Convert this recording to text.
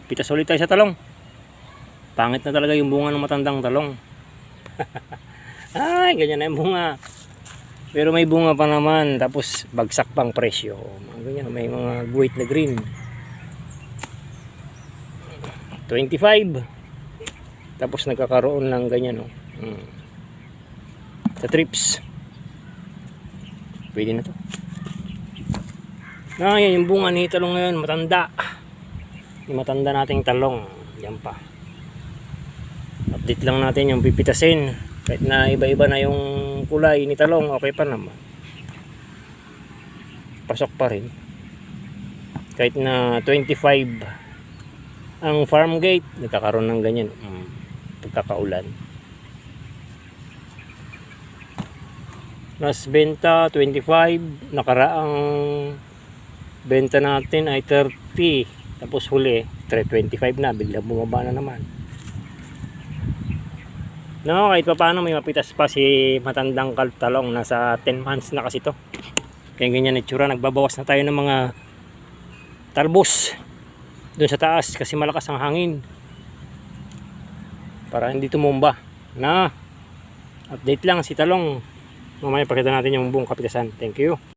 Pitas ulit tayo sa talong. Pangit na talaga yung bunga ng matandang talong. Ay, ganyan na yung bunga. Pero may bunga pa naman. Tapos bagsak pang presyo. Ganyan, may mga guhit na green. 25. Tapos nagkakaroon ng ganyan. Sa trips. Pwede na to. Yan yung bunga ni talong ngayon. Matanda. Yung matanda nating talong. Yan pa. Update lang natin yung pipitasin. Kahit na iba-iba na yung kulay ni talong, okay pa naman. Pasok pa rin. Kahit na 25 ang farm gate, nagkakaroon ng ganyan. Pagkakaulan. Mas benta 25, nakaraang benta natin ay 30. Tapos huli 325 na, bigla bumaba na naman. No, kahit pa paano may mapitas pa si matandang talong. Nasa 10 months na kasi to. Kaya ganyan itsura. Nagbabawas na tayo ng mga talbos doon sa taas kasi malakas ang hangin para hindi tumumba. Update lang si talong. Mamaya pakita natin yung buong kapitasan. Thank you.